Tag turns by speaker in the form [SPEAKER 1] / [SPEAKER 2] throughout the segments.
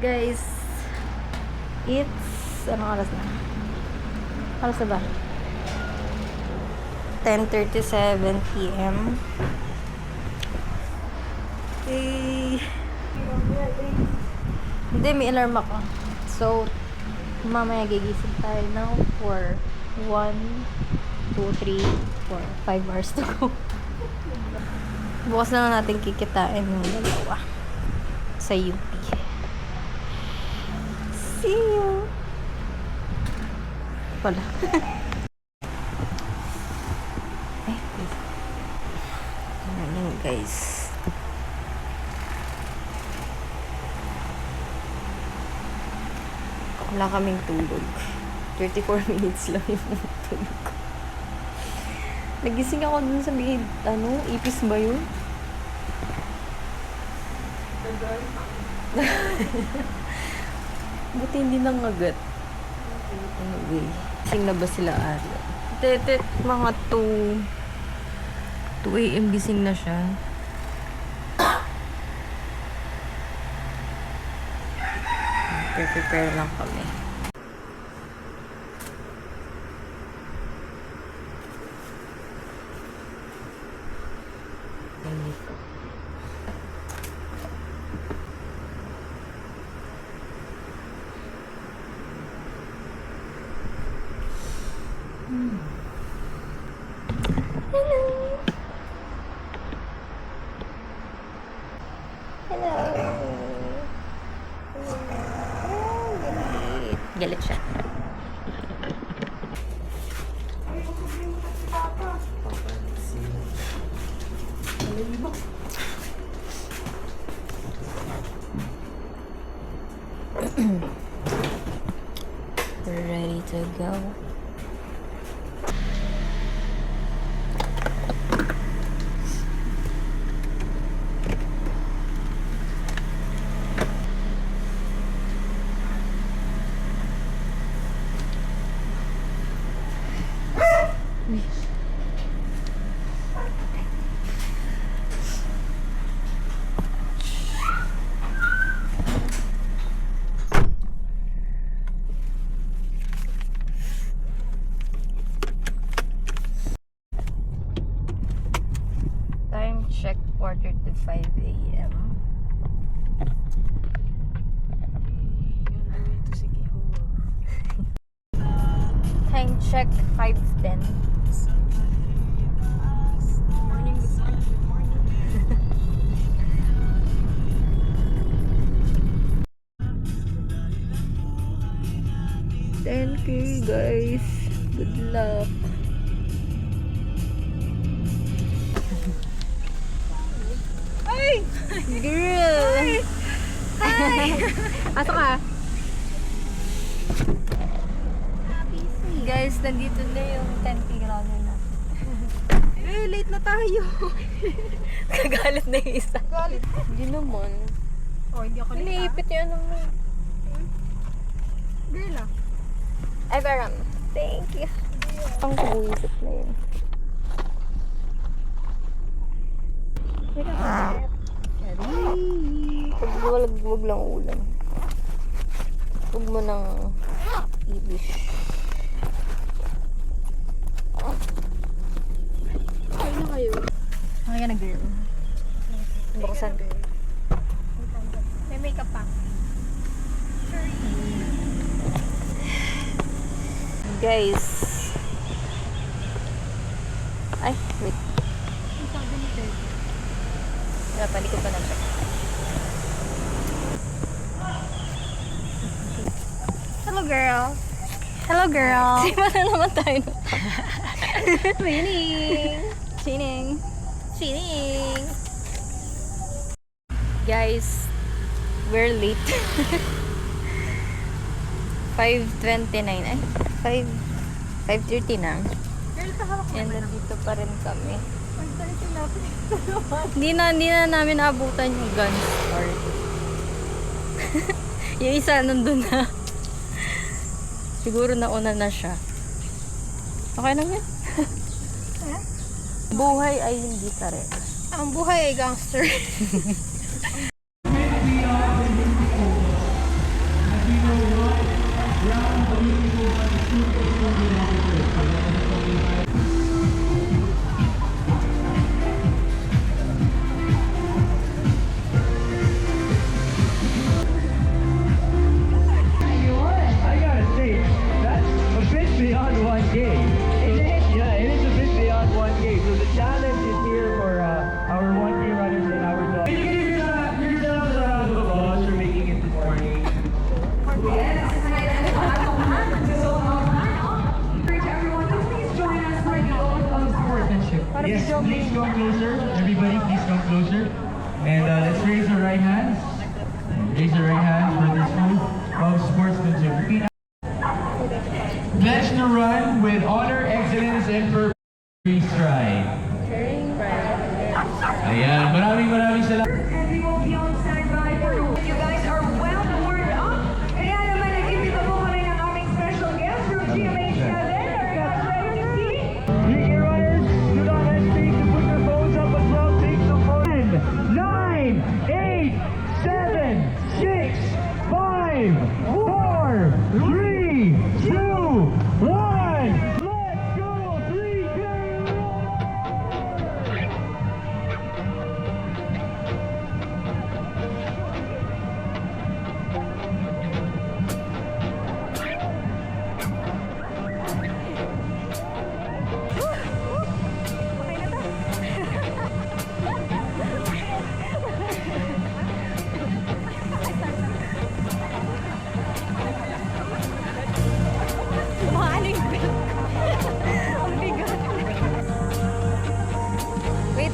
[SPEAKER 1] Guys, it's anong oras na? Oras na ba? 10:37 p.m. Okay. Hindi, may alarm ako. So, mamaya gigising tayo now for 1, 2, 3, 4, 5 hours to go. Bukas na lang natin kikitain yung dalawa sa UP. See you! Wala. Ay, please. Ayan guys. Wala kaming tulog. 34 minutes lang yung tulog ko. Nagising ako dun sa may, ipis ba yun? Buti hindi nangagat. Anyway, gising na ba sila Arya? Mga 2 a.m. gising na siya. Prepare lang kami. Galit siya. Ready to go. Time check 4:35 a.m. Time check 5:10. Morning, good morning. 10K guys. Good luck. Ay! Girl! Hi! Pasok ka. Guys, nandito na yung 10K runner natin.
[SPEAKER 2] Late na tayo.
[SPEAKER 1] Kagalit na yung isa.
[SPEAKER 2] Galit.
[SPEAKER 1] Hindi naman.
[SPEAKER 2] Oh, hindi ako late.
[SPEAKER 1] Iniipit yan naman.
[SPEAKER 2] Girl ah.
[SPEAKER 1] Ay, parang, thank you. Ang kuwisip na yun. Wag lang ulam. Huwag mo nang ibish.
[SPEAKER 2] Kaya na kayo.
[SPEAKER 1] Okay ka na, girl. Buksan.
[SPEAKER 2] May makeup pa.
[SPEAKER 1] Guys. Ay, wait.
[SPEAKER 2] Ang sabi ni Ted.
[SPEAKER 1] Wala pa, hindi ko pa na-check.
[SPEAKER 2] Hello girl.
[SPEAKER 1] Hello, girl.
[SPEAKER 2] Sima na naman tayo.
[SPEAKER 1] Chining.
[SPEAKER 2] Chining. Chining.
[SPEAKER 1] Guys, we're late. 5:29. Ay, 5:30 na.
[SPEAKER 2] Girl, kahawak
[SPEAKER 1] And nandito pa rin kami.
[SPEAKER 2] Ang tayo natin.
[SPEAKER 1] Hindi na namin naabutan yung gun start. Yung isa nandun na. Siguro nauna na siya. Okay lang yan. Buhay ay hindi karera.
[SPEAKER 2] Ang buhay ay gangster.
[SPEAKER 3] Raise your right hand for the School of Sportsmanship. Pledge to run with honor, excellence, and purpose. Stride. Ayan, maraming salamat.
[SPEAKER 4] And we will be on standby for you. You guys are well warmed up. Kaya naman nag-imbita po kami ng aming special guest from GMA7. Are you guys ready to see?
[SPEAKER 3] Weekend runners, do not hesitate to put your phones up as well. Take some photos. 10, 9, 8, 7, 6, 5, 4, 3, 2, 1. Let's go! 3, 2, 1.
[SPEAKER 2] Mahaling big. Ang bigat. Wait.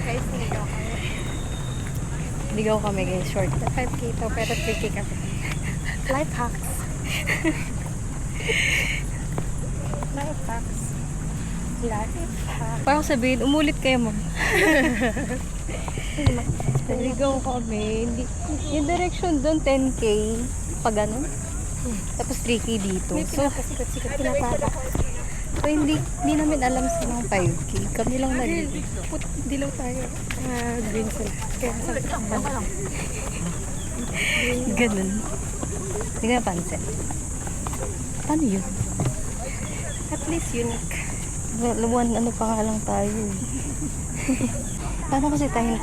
[SPEAKER 2] Guys, ligaw kami guys, short. 5K to, pero 3K kami. Life hacks. Life hacks. Life hacks. Parang sabihin, umulit kayo mo. Ligaw kami. Hindi, yung direction doon, 10K. Pag ano? Tapos 3K dito. So, so hindi namin alam sa mga 5K. Kami lang dilaw tayo. Green sila. Kaya sabi ko, ganun. Hindi ka napansin. Paano yun? At least unique. Luwan, ano pa nga lang tayo. Paano kasi tayo?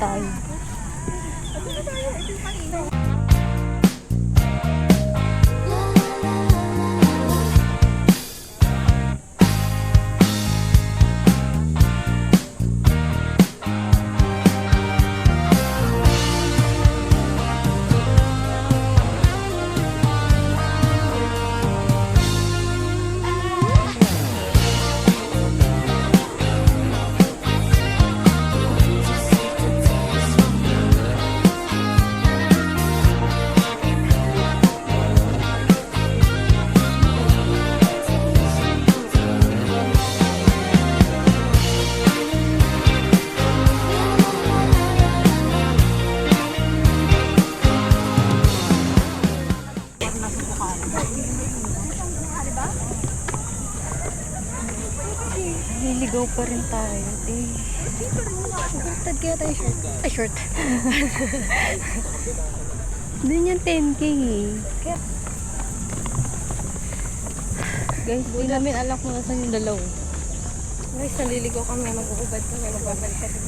[SPEAKER 2] Niligaw pa rin tayo. Tad kaya tayo short. Ay, short. Doon yung 10K eh. Guys, di namin alam kung nasan yung dalaw. Guys, naliligaw kami. Mag-uubad kami. Magbabalik kami.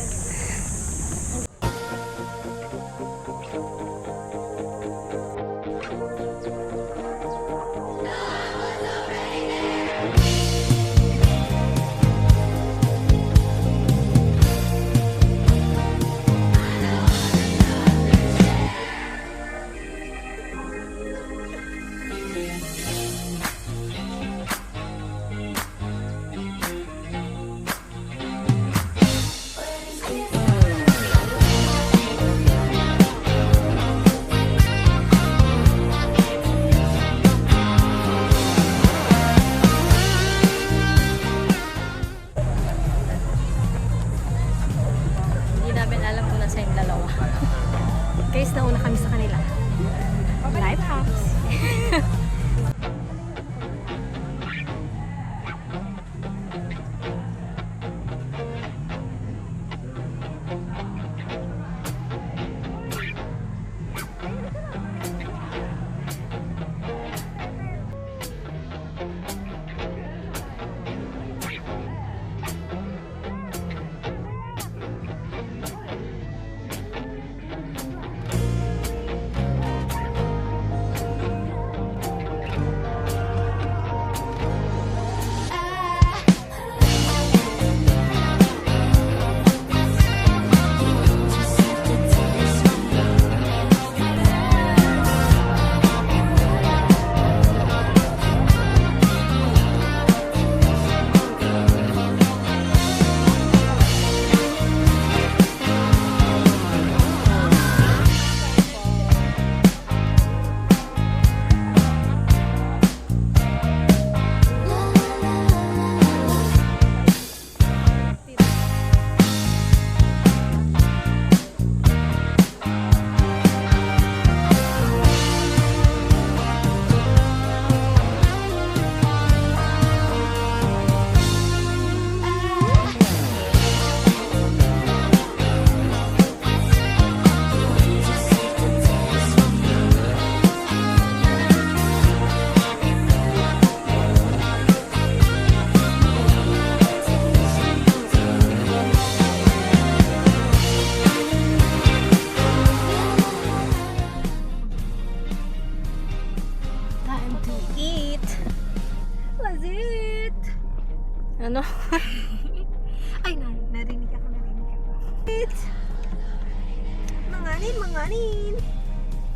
[SPEAKER 2] to eat.
[SPEAKER 1] Was it?
[SPEAKER 2] Ano?
[SPEAKER 1] Ay, narinig ako.
[SPEAKER 2] Eat.
[SPEAKER 1] Manganin.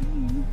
[SPEAKER 2] Mm.